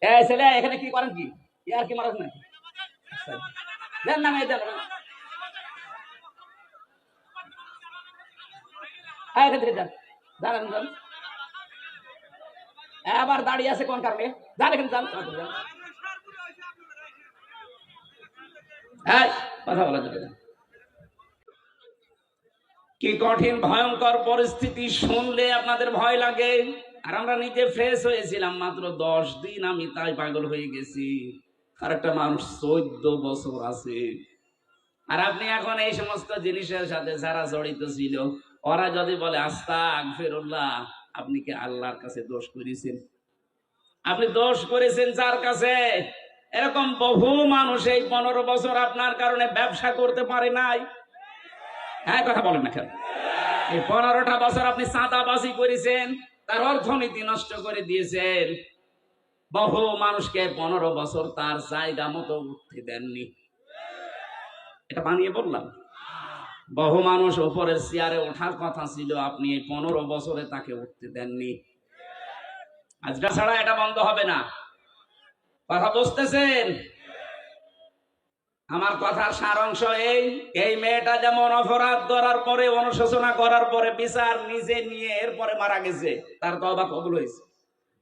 এই ছেলে এখানে কি করেন কি আর কি মারাস নাকি দেন না মেয়ে দেন এখান থেকে যান দাঁড়ান যান আবার দাঁড়িয়ে আছে কোন কারণে যান এখানে যান কথা বলা যাবে না। কি কঠিন ভয়ঙ্কর পরিস্থিতি শুনলে আপনাদের ভয় লাগে। আর আমরা নিজে ফ্রেশ হয়েছিলাম মাত্র 10 দিন, আমি তাই পাগল হয়ে গেছি। আর একটা মানুষ 14 বছর আছে, আর আপনি এখন এই সমস্ত জিনিসের সাথে যারা জড়িত ছিল ওরা যদি বলে আস্তাগফিরুল্লাহ, আপনি কি আল্লাহর কাছে দোষ করেছেন? আপনি দোষ করেছেন যার কাছে? এরকম বহু মানুষ এই 15 বছর আপনার কারণে ব্যবসা করতে পারে নাই। হ্যাঁ কথা বলেন না কেন? এই 15টা বছর আপনি চাঁদাবাজি করেছেন, তার অর্থনীতি নষ্ট করে দিয়েছেন। বহু মানুষকে 15 বছর তার জায়গা মতো উঠতে দেননি। এটা বানিয়ে বললাম? বহু মানুষ উপরের চেয়ারে ওঠার কথা ছিল, আপনি এই 15 বছরে তাকে উঠতে দেননি। আজকে ছাড়া এটা বন্ধ হবে না। কথা বুঝতেছেন? আমার কথার সারাংশ এই মেয়েটা যেমন অপরাধ করার পরে, অনুশোচনা করার পরে বিচার নিজে নিয়ে এরপরে মারা গেছে, তার তওবা কবুল হয়েছে।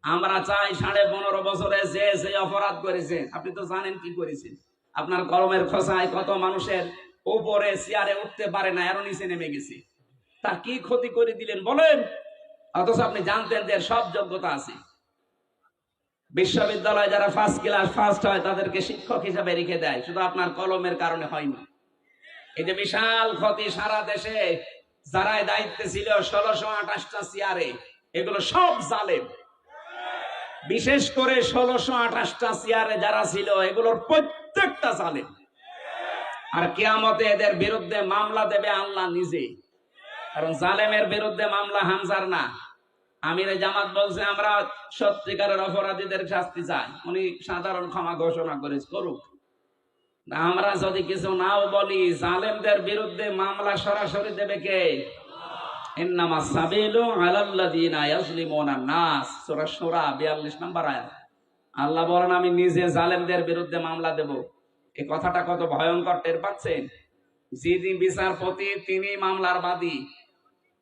আমরা চাই 15.5 বছরে যে অপরাধ করেছে, আপনি তো জানেন কি করেছেন। আপনার কলমের খোঁচায় কত মানুষের উপরে চেয়ারে উঠতে পারে না, এর নিচে নেমে গেছে। তার কি ক্ষতি করে দিলেন বলেন? অথচ আপনি জানতেন যে সব যোগ্যতা আছে। বিশ্ববিদ্যালয়ে যারা ফার্স্ট ক্লাস ফার্স্ট হয় তাদেরকে শিক্ষক হিসাবে রেখে দেয়, শুধু আপনার কলমের কারণে হয়নি। এই যে বিশাল ক্ষতি সারা দেশে যারাই দায়িত্বে ছিল 1628টা চেয়ারে, এগুলো সব জালেম। বিশেষ করে 1628টা চেয়ারে যারা ছিল এগুলোর প্রত্যেকটা জালেম। আর কিয়ামতে এদের বিরুদ্ধে মামলা দেবে আল্লাহ নিজে। কারণ জালেমের বিরুদ্ধে মামলা হামজার না। আমিরে জামাত বলছে আমরা সত্যিকারের অপরাধীদের শাস্তি চাই, উনি সাধারণ ক্ষমা ঘোষণা করুক। আমরা যদি কিছু নাও বলি, জালেমদের বিরুদ্ধে মামলা সরাসরি দেবে কে? ইন্নামাস সাবিলু আলাল্লাযিনা ইয়াজলিমুনা নাস, সূরা শূরা 42 নম্বর আয়াত। আল্লাহ বলেন আমি নিজে জালেমদের বিরুদ্ধে মামলা দেব। এই কথাটা কত ভয়ঙ্কর টের পাচ্ছেন? যিনি বিচারপতি তিনি মামলার বাদী।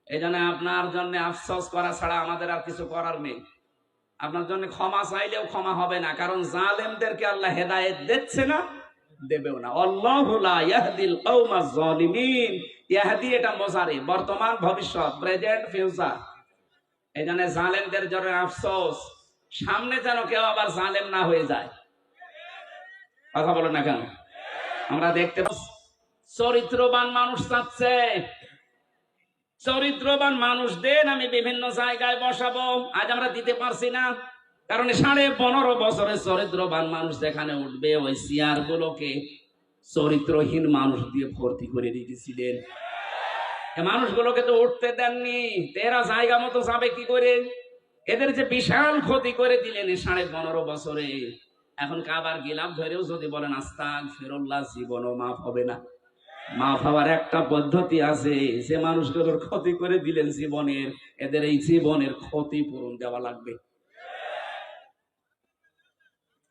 এই জন্য আপনার জন্য আফসোস করা ছাড়া আমাদের আর কিছু করার নেই। আপনার জন্য ক্ষমা চাইলেও ক্ষমা হবে না, কারণ জালেমদেরকে আল্লাহ হেদায়েত দিচ্ছে না, দেবেও না। আল্লাহু লা ইয়াহদিল কওমাজ জালিমিন। ইয়াহদি এটা মুজারি, বর্তমান ভবিষ্যৎ, প্রেজেন্ট ফিউচার। এই জন্য জালেমদের জন্য আফসোস, সামনে যেন কেউ আবার জালেম না হয়ে যায়। কথা বলেন না কেন? আমরা দেখতে চরিত্রবান মানুষ চাচ্ছে। চরিত্রবান মানুষদের আমি বিভিন্ন জায়গায় বসাবো, আজ আমরা দিতে পারছি না, কারণ 15.5 বছরের চরিত্রবান মানুষ যেখানে উঠবে ওই চেয়ার গুলোকে চরিত্রহীন মানুষ দিয়ে ভর্তি করে দিয়েছিলেন। মানুষগুলোকে তো উঠতে দেননি, এরা জায়গা মতো যাবে কি করে? এদের যে বিশাল ক্ষতি করে দিলেন 15.5 বছরে, এখন কাবার গিলাফ ধরেও যদি বলেন আস্তাগফিরুল্লাহ, জীবনও মাফ হবে না। মাফ হওয়ার একটা পদ্ধতি আছে, যে মানুষগুলোর ক্ষতি করে দিলেন জীবনের, এদের এই জীবনের ক্ষতিপূরণ দেওয়া লাগবে।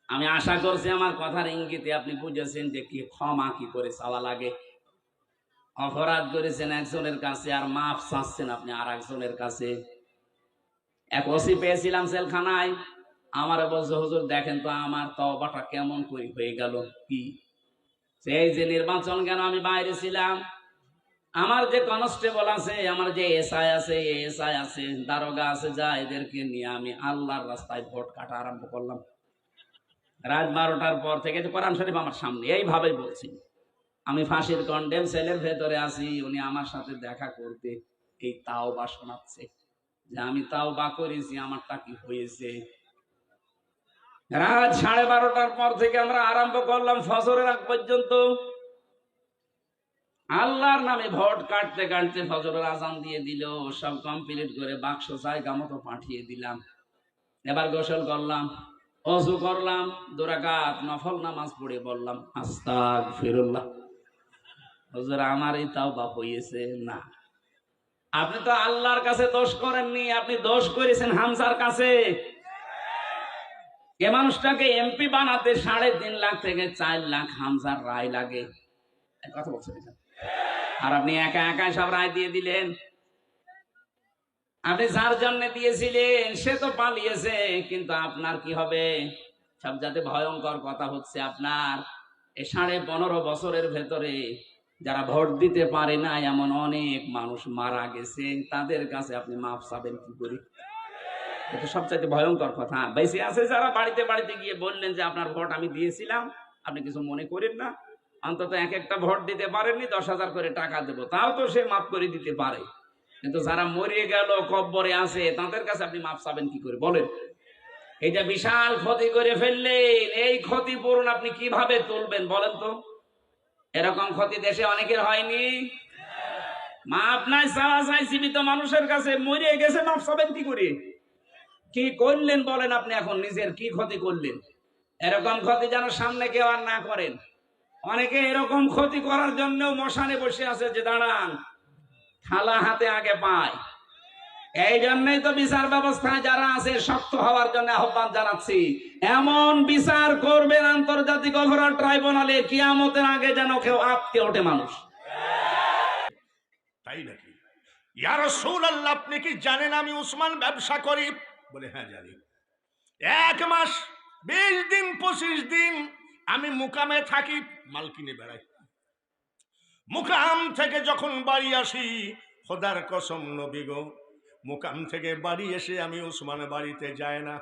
আমি আশা করছি আমার কথার ইঙ্গিতে আপনি বুঝেছেন যে কি ক্ষমা কি করে চাওয়া লাগে। অপরাধ করেছেন একজনের কাছে আর মাফ চাচ্ছেন আপনি আর একজনের কাছে। এক ওসি পেয়েছিলাম জেলখানায়, আমার বলছে হুজুর দেখেন তো আমার তওবাটা কেমন করে হয়ে গেল। কি সেই যে নির্বাচন কেন আমি বাইরে ছিলাম, আমার যে কনস্টেবল আছে, আমার যে এসআই আছে, এসআই আছে, দারোগা আছে, যা এদেরকে নিয়ে আমি আল্লাহর রাস্তায় ভোট কাটা আরম্ভ করলাম। রাত 12টার পর থেকে কোরআন শরীফ আমার সামনে এইভাবেই বলছি, আমি ফাঁসির কন্ডেম সেলের ভেতরে আছি, উনি আমার সাথে দেখা করতে এই তাওবা শোনাচ্ছে যে আমি তাওবা করেছি, আমারটা কি হয়েছে। রাত 12:30টার পর থেকে আমরা আরম্ভ করলাম ফজরের আগ পর্যন্ত আল্লাহর নামে ভোট কাটতে কাটতে ফজরের আজান দিয়ে দিল, সব কমপ্লিট করে বাক্স জায়গা মতো পাঠিয়ে দিলাম। এবার গোসল করলাম, ওযু করলাম, 2 রাকাত নফল নামাজ পড়ে বললাম আস্তাগফিরুল্লাহ। হুজুর আমার এই তাওবা হয়েছে না। আপনি তো আল্লাহর কাছে দোষ করেননি, আপনি দোষ করেছেন হামজার কাছে। এ মানুষটাকে এমপি বানাতে 3.5 লাখ থেকে 4 লাখ হামজার রায় লাগে। কথা বলছেন, আর আপনি একা একা সব রায় দিয়ে দিলেন। আপনি যার জন্য দিয়েছিলেন সে তো পালিয়েছে, কিন্তু আপনার কি হবে? সবচাইতে ভয়ঙ্কর কথা হচ্ছে, আপনার এই 15.5 বছরের ভেতরে যারা ভোট দিতে পারে না এমন অনেক মানুষ মারা গেছে, তাদের কাছে আপনি মাফ চাবেন কি করে? এটা সবচাইতে ভয়ঙ্কর কথা। বেঁচে আছে যারা, বাড়িতে বাড়িতে গিয়ে বললেন যে আপনার ভোট আমি দিয়েছিলাম, আপনি কিছু মনে করেন না, অন্তত এক একটা ভোট দিতে পারেননি, 10,000 করে টাকা দেবো, তাও তো সে মাফ করে দিতে পারে। কিন্তু যারা মরে গেল, কব্বরে আছে, তাদের কাছে আপনি মাফ চাবেন কি করে বলেন? এই যে বিশাল ক্ষতি করে ফেললেন, এই ক্ষতিপূরণ আপনি কিভাবে তুলবেন বলেন তো? এরকম ক্ষতি দেশে অনেকের হয়নি। মাফ নাই চাওয়া চাই জীবিত মানুষের কাছে, মরে গেছে, মাফ চাবেন কি করে? কি করলেন বলেন আপনি? এখন নিজের কি ক্ষতি করলেন? এরকম ক্ষতি যেন সামনে কেউ আর না করেন। অনেকে এরকম ক্ষতি করার জন্য মশানে বসে আছে যে দাঁড়ান, থালা হাতে আগে পায়। এই জন্যই তো বিচার ব্যবস্থায় যারা আছে শক্ত হওয়ার জন্য আহ্বান জানাচ্ছি। এমন বিচার করবেন আন্তর্জাতিক অপরাধ ট্রাইব্যুনালে, কিয়ামতের আগে যেন কেউ আটকে ওঠে মানুষ। তাই নাকি? ইয়া রাসূলুল্লাহ, আপনি কি জানেন আমি উসমান ব্যবসা করি? বলে হ্যাঁ জানি। 1 মাস 20 দিন 25 দিন আমি মুকামে থাকি, মাল কিনে বেড়াই। মুকাম থেকে যখন বাড়ি আসি, খোদার কসম নবী গো, মুকাম থেকে বাড়ি এসে আমি উসমান বাড়িতে যাই না।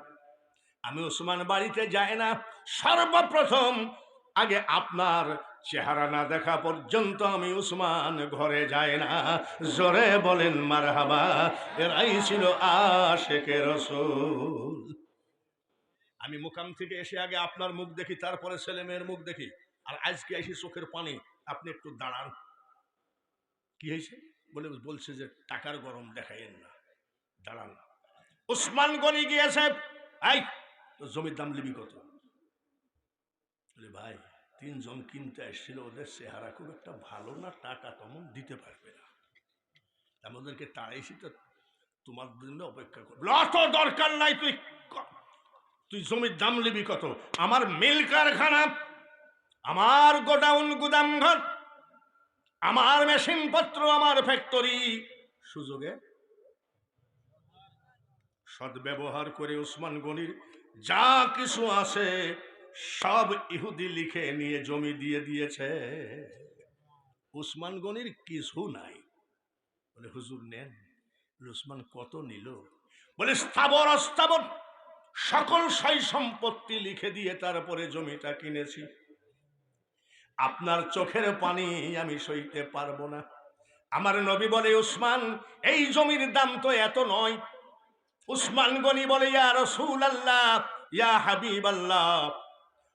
আমি উসমান বাড়িতে যাই না। সর্বপ্রথম আগে আপনার চেহারা না দেখা পর্যন্ত আমি উসমান ঘরে যাই না। জোরে বলেন মারহাবা। এরাই ছিল আশিকে রাসূল। আমি মুকাম থেকে এসে আগে আপনার মুখ দেখি, তারপরে ছেলে মেয়ের মুখ দেখি। আর আজকে এসে চোখের পানি। আপনি একটু দাঁড়ান, কি হয়েছে? বলছে যে টাকার গরম দেখাইয়েন না, দাঁড়ান। উসমান গনি গিয়েছে, এই তো জমির দাম লিবি কত? বলে ভাই 3 জন কিনতে আসছিল, ওদের চেহারা খুব একটা ভালো না, টাকা তেমন দিতে পারবে না, আমাদেরকে তাড়াইছি, তো তোমার জন্য অপেক্ষা করবো। অত দরকার নাই, তুই জমির দাম লিবি কত? আমার মিল কারখানা, আমার গোডাউন গুদাম ঘর, আমার মেশিন পত্র, আমার ফ্যাক্টরি, সুযোগে সদ্ব্যবহার করে উসমান গনির যা কিছু আছে সব ইহুদি লিখে নিয়ে জমি দিয়ে দিয়েছে। উসমান গনির কিছু নাই। বলে হুজুর নেন। উসমান কত নিল? বলে স্থাবর অস্থাবর সকল সয় সম্পত্তি লিখে দিয়ে তারপরে জমিটা কিনেছি। আপনার চোখের পানি আমি সইতে পারবো না। আমার নবী বলে উসমান, এই জমির দাম তো এত নয়। উসমান গনি বলে ইয়া রাসূলুল্লাহ, ইয়া হাবিবাল্লাহ,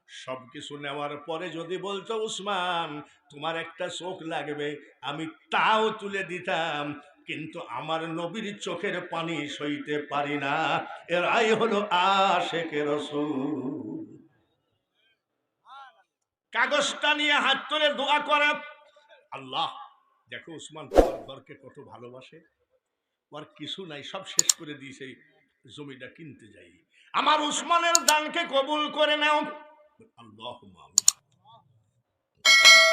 সবকিছু নেওয়ার পরে যদি বলতো উসমান তোমার একটা চোখ লাগবে, আমি তাও তুলে দিতাম, কিন্তু আমার নবীর চোখের পানি সইতে পারি না। এরাই হলো আশিকে রাসূল। কাগজটা নিয়ে হাত তুলে দোয়া করে, আল্লাহ দেখো উসমান তোমার ঘরকে কত ভালোবাসে, ওর কিছু নাই, সব শেষ করে দিয়েছে, জমিটা কিনতে যাই, আমার উসমানের দানকে কবুল করে নাও। আল্লাহুম্মা আমিন।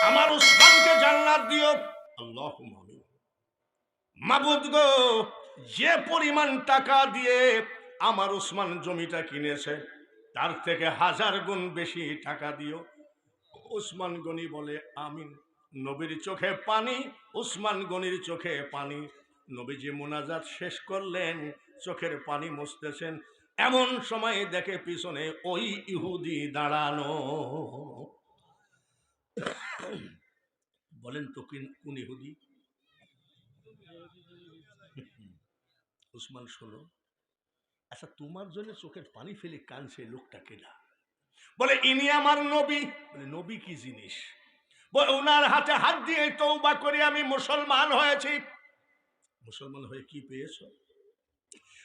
আমার উসমানকে জান্নাত দিও। আল্লাহুম্মা আমিন। মাবুদ গো, যে পরিমাণ টাকা দিয়ে আমার উসমান জমিটা কিনেছে তার থেকে 1000 গুণ বেশি টাকা দিও। উসমান গনি বলে আমিন। নবীর চোখে পানি, উসমান গনির চোখে পানি। নবীজি মুনাজাত শেষ করলেন, চোখের পানি মুছতেছেন, এমন সময় দেখে পিছনে ওই ইহুদি দাঁড়ানো। বলেন তো কোন ইহুদি? উসমান শোনো, আচ্ছা তোমার জন্য চোখের পানি ফেলে কানছে লোকটা কেনা? বলে ইনি আমার নবী। বলে নবী কি জিনিস? বলে ওনার হাতে হাত দিয়ে তওবা করে আমি মুসলমান হয়েছি। মুসলমান হয়ে কি পেয়েছ?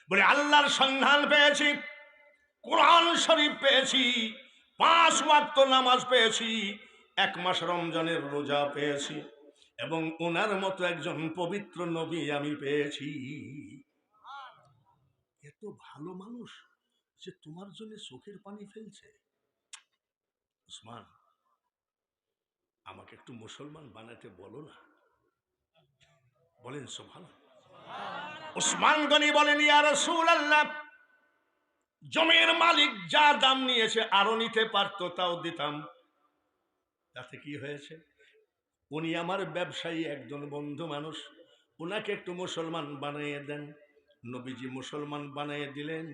বলে আল্লাহর সন্ধান পেয়েছি, কোরআন শরীফ পেয়েছি, 5 ওয়াক্ত নামাজ পেয়েছি, 1 মাস রমজানের রোজা পেয়েছি, এবং ওনার মতো একজন পবিত্র নবী আমি পেয়েছি। এত ভালো মানুষ যে তোমার জন্য চোখের পানি ফেলছে। উসমান, আমাকে একটু মুসলমান বানাতে বলো না। বলেন সুবহানাল্লাহ। উসমান গনি বলেন, ইয়া রাসূলুল্লাহ, জমির মালিক যা দাম নিয়েছে আরো নিতে পারতো, তাও দিতাম। তাতে কি হয়েছে? উনি আমার ব্যবসায়ী একজন বন্ধু মানুষ, উনাকে একটু মুসলমান বানিয়ে দেন। নবীজি মুসলমান বানিয়ে দিলেন।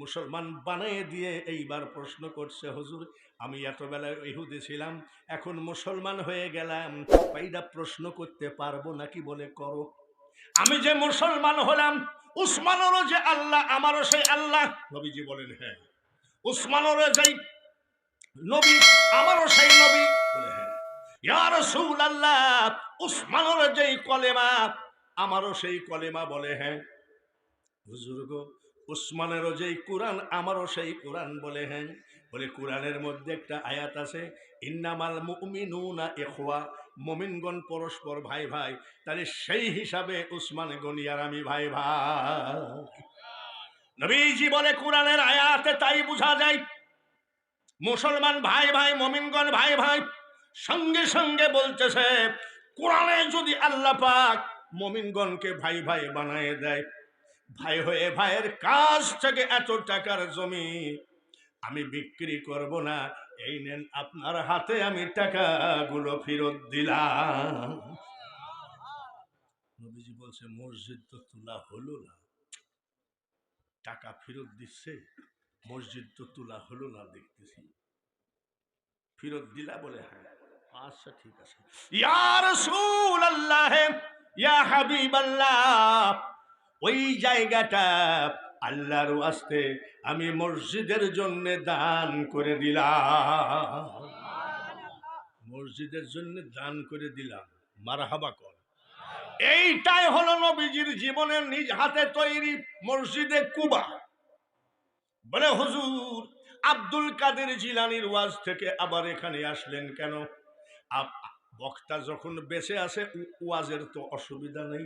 মুসলমান বানিয়ে দিয়ে এইবার প্রশ্ন করছে, হুজুর আমি এতবেলায় ইহুদি ছিলাম, এখন মুসলমান হয়ে গেলাম, এইটা প্রশ্ন করতে পারবো নাকি? বলে করো। আমি যে মুসলমান হলাম, উসমানেরও যে আল্লাহ আমারও সেই আল্লাহ। নবীজি বলেন হ্যাঁ। উসমানেরও যেই নবী আমারও সেই নবী। বলে হ্যাঁ। ইয়া রাসূলুল্লাহ, উসমানের যেই কলেমা আমারও সেই কলেমা। বলে হ্যাঁ। হুজুর গো, উসমানেরও যেই কোরআন আমারও সেই কোরআন। বলে হ্যাঁ। বলে কোরআনের মধ্যে একটা আয়াত আছে, ইন্নামাল মুমিনুনা ইখওয়া, মুমিনগণ পরস্পর ভাই ভাই। তাহলে সেই হিসাবে উসমান গনি আর আমি ভাই ভাই। নবীজি বলে কোরআনের আয়াতে তাই বোঝা যায় মুসলমান ভাই ভাই, মুমিনগণ ভাই ভাই। সঙ্গে সঙ্গে বলতেছে, কোরআনে যদি আল্লাহ পাক মুমিনগণকে ভাই ভাই বানায় দেয়, ভাই হয়ে ভাইয়ের কাছ থেকে এত টাকার জমি আমি বিক্রি করব না, এই নেন আপনার হাতে আমি টাকাগুলো ফেরত দিলাম। নবীজি বলছে, মসজিদ তো তোলা হলো না, টাকা ফেরত দিচ্ছে, মসজিদ তো তোলা হলো না, দেখতেছি ফেরত দিলা? বলে হ্যাঁ। আচ্ছা ঠিক আছে। ইয়া রাসূলুল্লাহ, ইয়া হাবিবাল্লাহ, ওই জায়গাটা আল্লাহর ওয়াস্তে আমি মসজিদের জন্য দান করে দিলাম। মসজিদের জন্য দান করে দিলাম। মারহাবা কর। এইটাই হলো নবীজির জীবনের নিজ হাতে তৈরি মসজিদে কুবা। বলে হুজুর, আব্দুল কাদের জিলানীর ওয়াজ থেকে আবার এখানে আসলেন কেন? বক্তা যখন বেঁচে আছে ওয়াজের তো অসুবিধা নেই,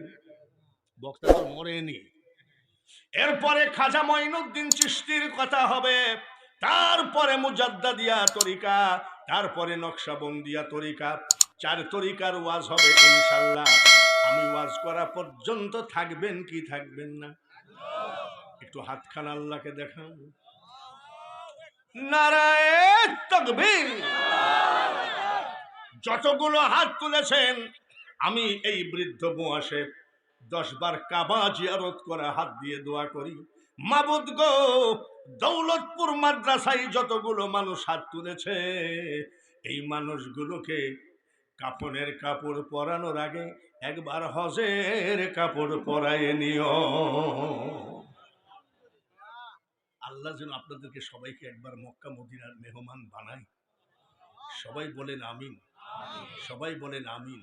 বক্তা তো মরেনি। এরপরে খাজা মঈনুদ্দিন চিশতির কথা হবে, তারপরে মুজাদ্দাদিয়া তরিকা, তারপরে নকশবন্দিয়া তরিকা। 4 তরিকার ওয়াজ হবে ইনশাআল্লাহ। আমি ওয়াজ করা পর্যন্ত থাকবেন কি থাকবেন না? একটু হাতখানা আল্লাহকে দেখান। নারায়ে তাকবীর। যতগুলো হাত তুলেছেন, আমি এই বৃদ্ধ বয়সে 10 বার কাবা জিয়ারত করে হাত দিয়ে দোয়া করি, মাবুদ গো, দৌলতপুর মাদ্রাসায় যতগুলো মানুষ হাত তুলেছে, এই মানুষগুলোকে কাফনের কাপড় পরানোর আগে একবার হজের কাপড় পরায় নিও। আল্লাহ যেন আপনাদেরকে সবাইকে একবার মক্কা মদিনার মেহমান বানায়। সবাই বলেন আমিন। সবাই বলেন আমিন।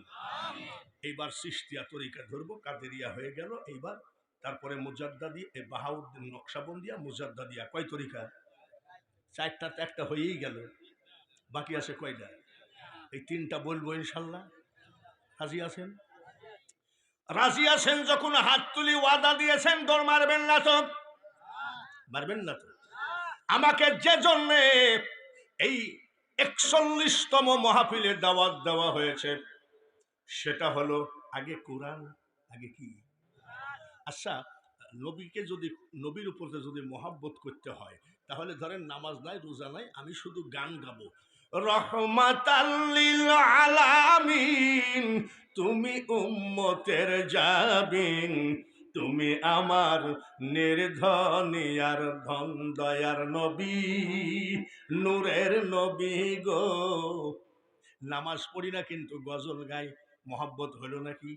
এইবার চিশতিয়া তরিকা ধরবো, কাদেরিয়া হয়ে গেল এইবার। তারপরে মুজাদ্দাদি, বাহাউদ্দিন নকশবন্দিয়া, মুজাদ্দাদিয়া। কয় তরিকা? 4টা, একটা হয়েই গেল, বাকি আছে কয়টা? এই 3টা বলবো ইনশাল্লাহ। রাজি আছেন? রাজি আছেন? যখন হাত তুলি ওয়াদা দিয়েছেন, দৌড় মারবেন না তো? মারবেন না তো? আমাকে যে জন্যে এই 41তম মাহফিলে দাওয়াত দেওয়া হয়েছে, সেটা হলো আগে কোরআন, আগে কি? আচ্ছা, নবীকে যদি, নবীর উপর যদি মহাব্বত করতে হয়, তাহলে ধরেন নামাজ নাই, রোজা নাই, আমি শুধু গান গাবো, রহমাতাল লিল আলামিন, তুমি উম্মতের জাবিন, তুমি আমার নির্ধনী আর ধন দয়ার নবী, নূরের নবী গো। নামাজ পড়ি না কিন্তু গজল গাই, মহাব্বত হলো নাকি?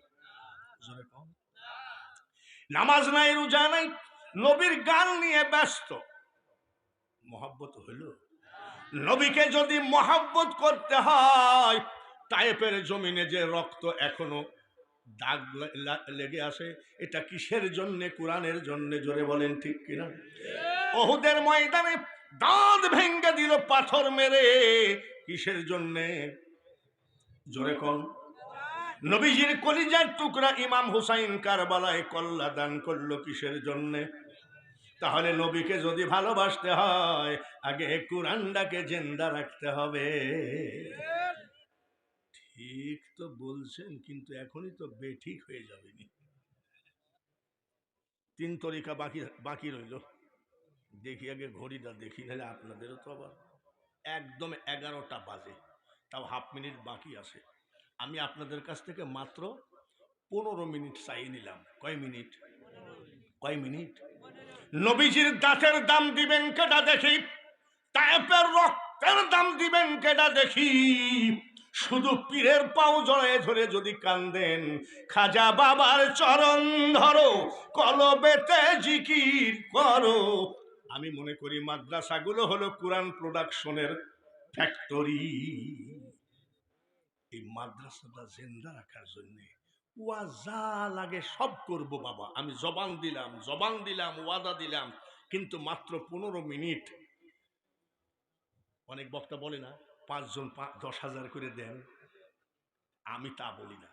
জোরে কম। নামাজ নাই, রোজা নাই, নবীর গান নিয়ে ব্যস্ত, মহাব্বত হলো? নবীকে যদি মহাব্বত করতে হয়, তায়েফের জমিনে যে রক্ত এখনো দাগ লেগে আসে, এটা কিসের জন্য? কোরআনের জন্য। জোরে বলেন ঠিক কিনা? ওহুদের ময়দানে দাঁত ভেঙ্গে দিল পাথর মেরে, কিসের জন্য? জোরে কম। নবীজির কলিজার টুকরা ইমাম হুসাইন কারবালায় কল্লা দান করলো, কিসের জন্য? তাহলে নবীকে যদি ভালোবাসতে হয় আগে কোরআনটাকে জিন্দা রাখতে হবে। ঠিক তো বলছেন, কিন্তু এখনই তো বেঠিক হয়ে যাবেনি। 3 তরিকা বাকি বাকি রইল। দেখি আগে ঘড়িটা দেখি, নাহলে আপনাদেরও তো আবার একদম 11টা বাজে, তাও হাফ মিনিট বাকি আছে। আমি আপনাদের কাছ থেকে মাত্র 15 মিনিট চাই নিলাম। কয় মিনিট? কয় মিনিট? নবীজির দাঁতের দাম দিবেন কেটা দেখি, তায়েফের রক্তের দাম দিবেন কেটা দেখি। শুধু পীরের পাও জড়ায় ধরে যদি কান্দেন, খাজা বাবার চরণ ধরো, কলবেতে জিকির করো। আমি মনে করি মাদ্রাসাগুলো হলো কোরআন প্রোডাকশনের ফ্যাক্টরি। এই মাদ্রাসাটা জিন্দা রাখার জন্য ওয়া যা লাগে সব করব বাবা। আমি জবান দিলাম, ওয়াদা দিলাম। কিন্তু মাত্র 15 মিনিট। অনেক বক্তা বলে না 5 জন 10,000 করে দেন, আমি তা বলি না।